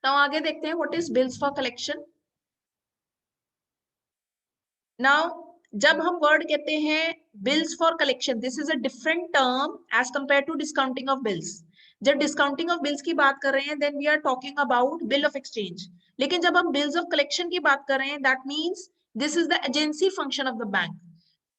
Now आगे देखते हैं what is bills for collection. Now जब हम वर्ड कहते हैं bills for collection, this is a different term as compare to discounting of bills. जब डिस्काउंटिंग ऑफ बिल्स की बात कर रहे हैं then we are talking about bill of exchange, लेकिन जब हम बिल्स ऑफ कलेक्शन की बात कर रहे हैं that means this is the agency function of the bank.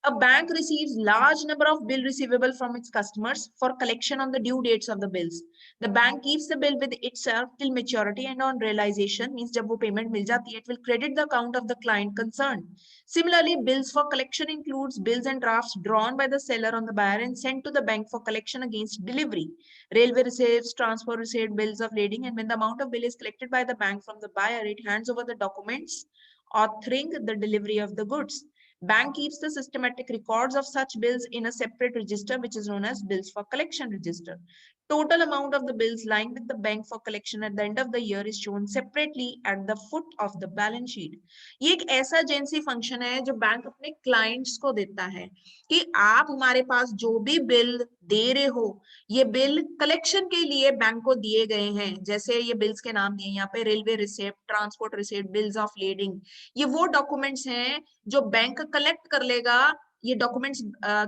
A bank receives large number of bill receivable from its customers for collection on the due dates of the bills. The bank keeps the bill with itself till maturity and on realization means जब वो payment मिल जाती है, it will credit the account of the client concerned. Similarly, bills for collection includes bills and drafts drawn by the seller on the buyer and sent to the bank for collection against delivery. Railway receipts, transfer receipt, bills of lading, and when the amount of bill is collected by the bank from the buyer, it hands over the documents authoring the delivery of the goods. Bank keeps the systematic records of such bills in a separate register which is known as bills for collection register. Total amount of the bills lying with the bank for collection at the end of the year is shown separately at the foot of the balance sheet. ये एक ऐसा agency function है जो bank अपने clients को देता है कि आप हमारे पास जो भी बिल दे रहे हो, ये बिल कलेक्शन के लिए बैंक को दिए गए हैं। जैसे ये बिल्स के नाम दिए यहाँ पे, railway receipt, transport receipt, bills of lading, ये वो डॉक्यूमेंट्स हैं जो बैंक कलेक्ट कर लेगा। ये डॉक्यूमेंट्स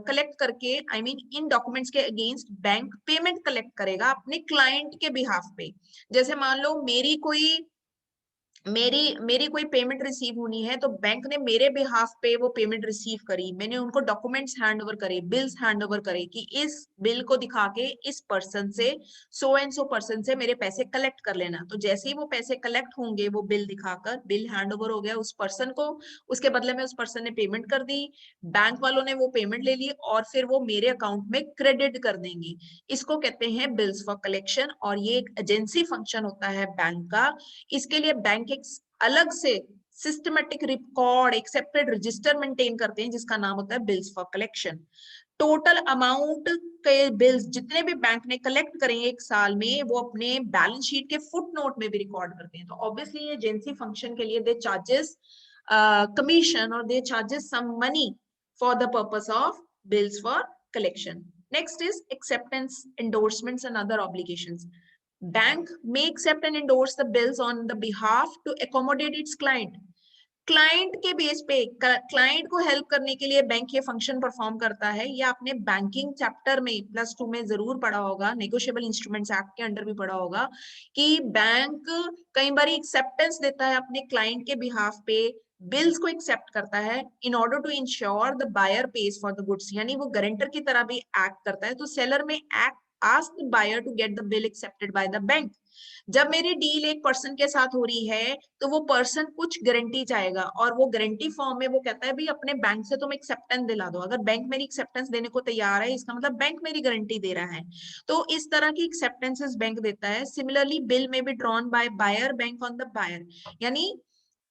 कलेक्ट करके इन डॉक्यूमेंट्स के अगेंस्ट बैंक पेमेंट कलेक्ट करेगा अपने क्लाइंट के बिहाफ पे। जैसे मान लो मेरी कोई पेमेंट रिसीव होनी है तो बैंक ने मेरे बिहाफ पे वो पेमेंट रिसीव करी, मैंने उनको डॉक्यूमेंट्स हैंड ओवर करे, बिल्स हैंड ओवर करे कि इस बिल को दिखा के इस पर्सन से, सो एंड सो पर्सन से मेरे पैसे कलेक्ट कर लेना। तो जैसे ही वो पैसे कलेक्ट होंगे, वो बिल दिखाकर बिल हैंड ओवर हो गया उस पर्सन को, उसके बदले में उस पर्सन ने पेमेंट कर दी, बैंक वालों ने वो पेमेंट ले ली और फिर वो मेरे अकाउंट में क्रेडिट कर देंगे। इसको कहते हैं बिल्स फॉर कलेक्शन और ये एक एजेंसी फंक्शन होता है बैंक का। इसके लिए बैंक एक अलग से सिस्टमेटिक रिकॉर्ड, एक सेपरेट रजिस्टर मेंटेन करते हैं जिसका नाम होता है bills for collection. Total amount के बिल्स जितने भी बैंक ने कलेक्ट करेंगे एक साल में, वो अपने बैलेंस शीट के फुट नोट में भी रिकॉर्ड करते हैं। तो ऑब्वियसली ये एजेंसी फंक्शन के लिए दे charges commission or they charges some money for the purpose of bills for collection. Next is acceptance, endorsements and other obligations. Bank may accept and endorse the bills on the behalf to accommodate its client. Client के base पे client को help करने के लिए bank ये function perform करता है। ये आपने बैंकिंग चैप्टर में +2 में जरूर पढ़ा होगा, नेगोशिएबल इंस्ट्रूमेंट्स एक्ट के अंडर भी पढ़ा होगा कि बैंक कई बार एक्सेप्टेंस देता है अपने क्लाइंट के बिहाफ पे, बिल्स को एक्सेप्ट करता है in order to ensure the buyer pays for the goods, यानी वो गारंटर की तरह भी एक्ट करता है। तो सेलर में act ask the buyer to get the bill accepted by the bank. जब मेरी डील एक पर्सन के साथ हो रही है तो वो पर्सन कुछ गारंटी चाहेगा और वो गारंटी फॉर्म में वो कहता है भाई अपने बैंक से तुम एक्सेप्टेंस दिला दो। अगर बैंक मेरी एक्सेप्टेंस देने को तैयार है इसका मतलब बैंक मेरी गारंटी दे रहा है। तो इस तरह की एक्सेप्टेंसेस बैंक देता है। Similarly bill may be drawn by buyer bank on the buyer, यानी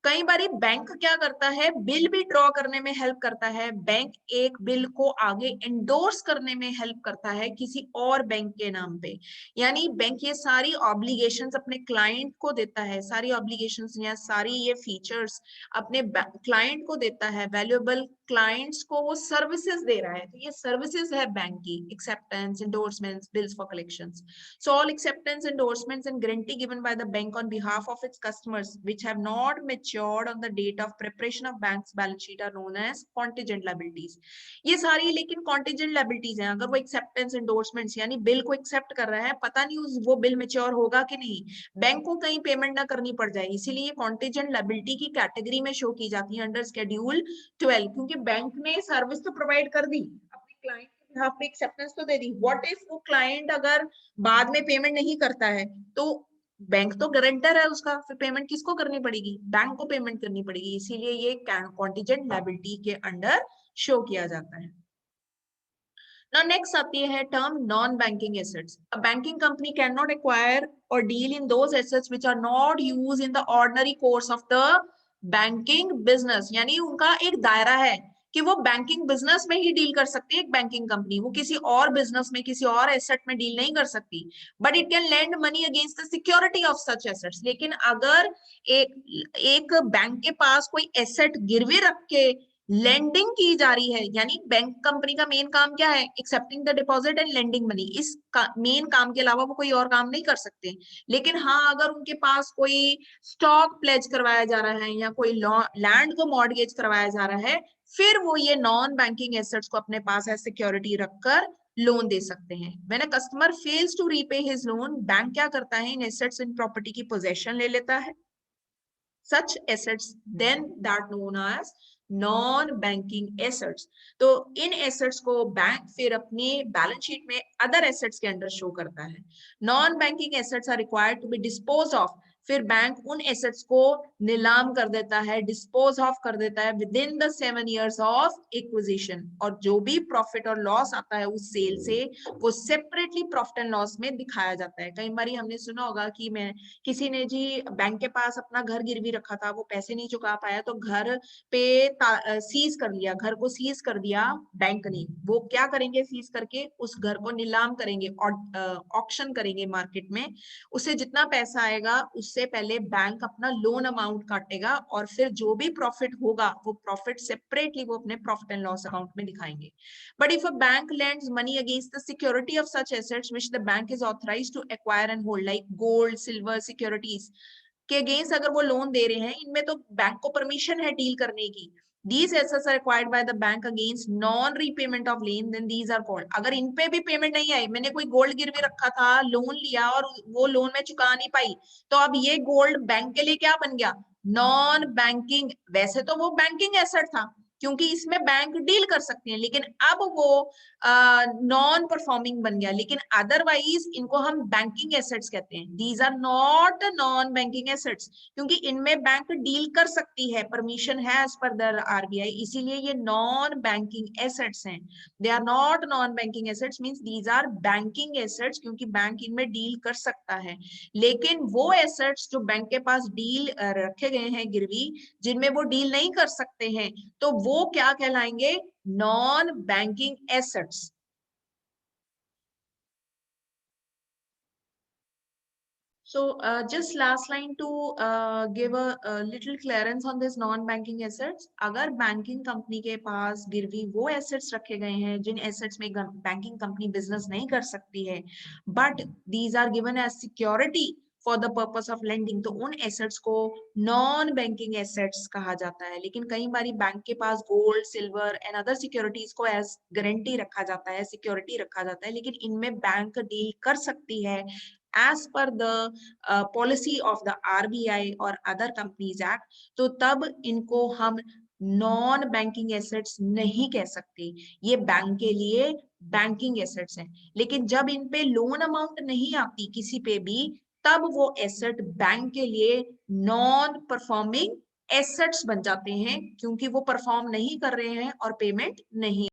कई बार बैंक क्या करता है, बिल भी ड्रॉ करने में हेल्प करता है। बैंक एक बिल को आगे एंडोर्स करने में हेल्प करता है किसी और बैंक के नाम पे, यानी बैंक ये सारी ऑब्लिगेशंस अपने क्लाइंट को देता है, सारी ऑब्लिगेशंस या सारी ये फीचर्स अपने क्लाइंट को देता है। वैल्यूएबल क्लाइंट्स को वो सर्विसेज दे रहा है, तो ये सर्विसेज है बैंक की, acceptance, endorsements, bills for collections. So all acceptance, endorsements and guarantee given by the bank on behalf of its customers which have not matured on the date of preparation of bank's balance sheet are known as contingent liabilities. ये सारी लेकिन contingent liabilities हैं। अगर वो acceptance, endorsements यानी bill को accept कर रहा है, पता नहीं वो बिल मेच्योर होगा कि नहीं, बैंक को कहीं पेमेंट ना करनी पड़ जाए, इसीलिए ये contingent liability की कैटेगरी में शो की जाती है अंडर शेड्यूल 12, क्योंकि बैंक ने सर्विस तो प्रोवाइड कर दी, अपने क्लाइंट यहाँ पे एक्सेप्टेंस तो दे दी। व्हाट इफ वो क्लाइंट अगर बाद में पेमेंट नहीं करता है तो बैंक तो गारंटर है उसका, फिर पेमेंट किसको करनी पड़ेगी, बैंक को पेमेंट करनी पड़ेगी। इसीलिए ये कॉन्टिजेंट लायबिलिटी के अंडर शो किया जाता है। Now next आती है term non-banking assets. A banking company cannot acquire or deal in those assets which are not used in the ordinary course of the banking business. यानी उनका एक दायरा है कि वो बैंकिंग बिजनेस में ही डील कर सकती है एक बैंकिंग कंपनी, वो किसी और बिजनेस में किसी और एसेट में डील नहीं कर सकती। But it can lend money against the security of such assets. लेकिन अगर एक बैंक के पास कोई एसेट गिरवी रख के लेंडिंग की जा रही है, यानी बैंक कंपनी का मेन काम क्या है, accepting the deposit and lending money. इस मेन काम के अलावा वो कोई और काम नहीं कर सकते। लेकिन हाँ, अगर उनके पास कोई स्टॉक प्लेज करवाया जा रहा है या कोई लैंड को मॉर्गेज करवाया जा रहा है, फिर वो ये नॉन बैंकिंग एसेट्स को अपने पास एज सिक्योरिटी रखकर लोन दे सकते हैं। When a customer fails to repay his loan, bank क्या करता है, इन एसेट्स इन प्रॉपर्टी की पोजेशन ले लेता है। such assets then that known as non banking assets. तो इन एसेट्स को बैंक फिर अपनी बैलेंस शीट में अदर एसेट्स के अंडर शो करता है। Non banking assets are required to be disposed of, फिर बैंक उन एसेट्स को नीलाम कर देता है, डिस्पोज ऑफ कर देता है with in the 7 years of acquisition. और जो भी प्रॉफिट और लॉस आता है उस सेल से, वो सेपरेटली प्रॉफिट एंड लॉस में दिखाया जाता है। कई बार हमने सुना होगा कि मैं किसी ने जी बैंक के पास अपना घर गिरवी रखा था, वो पैसे नहीं चुका पाया तो घर पे सीज कर लिया, घर को सीज कर दिया बैंक ने। वो क्या करेंगे, सीज करके उस घर को नीलाम करेंगे और ऑक्शन करेंगे मार्केट में। उससे जितना पैसा आएगा उससे पहले बैंक अपना लोन अमाउंट काटेगा और फिर जो भी प्रॉफिट होगा वो प्रॉफिट सेपरेटली वो अपने प्रॉफिट एंड लॉस अकाउंट में दिखाएंगे। But if a bank lends money against the security of such assets which the bank is authorized to acquire and hold, like gold, silver, securities के against अगर वो loan दे रहे हैं, इनमें तो bank को परमिशन है डील करने की। These assets are acquired by the bank against non-repayment of lien, then these are called। अगर इन पे भी पेमेंट नहीं आई, मैंने कोई गोल्ड गिरवी रखा था, लोन लिया और वो लोन में चुका नहीं पाई, तो अब ये गोल्ड बैंक के लिए क्या बन गया, नॉन बैंकिंग। वैसे तो वो बैंकिंग एसेट था क्योंकि इसमें बैंक डील कर सकते हैं, लेकिन अब वो नॉन परफॉर्मिंग बन गया। लेकिन अदरवाइज इनको हम बैंकिंग एसेट्स कहते हैं। These are not non banking assets, क्योंकि इनमें बैंक डील कर सकती है, परमिशन है एज पर द आरबीआई, इसीलिए ये नॉन बैंकिंग एसेट्स हैं। They are not non banking assets, means these are banking assets, क्योंकि बैंक इनमें डील कर सकता है। लेकिन वो एसेट्स जो बैंक के पास डील रखे गए हैं गिरवी, जिनमें वो डील नहीं कर सकते हैं, तो वो क्या कहलाएंगे, non banking assets. So just last line to give a little clearance on this non-banking assets। अगर बैंकिंग कंपनी के पास गिरवी वो एसेट्स रखे गए हैं जिन एसेट्स में बैंकिंग कंपनी बिजनेस नहीं कर सकती है, but these are given as security for the purpose of lending, तो उन एसेट्स को नॉन बैंकिंग एसेट्स कहा जाता है। लेकिन कई बार बैंक के पास gold, silver and other securities को एज गारंटी रखा जाता है, सिक्योरिटी रखा जाता है, लेकिन इनमें बैंक डील कर सकती है as per the policy of the RBI और other companies act। तो तब इनको हम नॉन बैंकिंग एसेट्स नहीं कह सकते, ये बैंक के लिए बैंकिंग एसेट्स हैं। लेकिन जब इन पे लोन अमाउंट नहीं आती किसी पे भी, तब वो एसेट बैंक के लिए नॉन परफॉर्मिंग एसेट्स बन जाते हैं, क्योंकि वो परफॉर्म नहीं कर रहे हैं और पेमेंट नहीं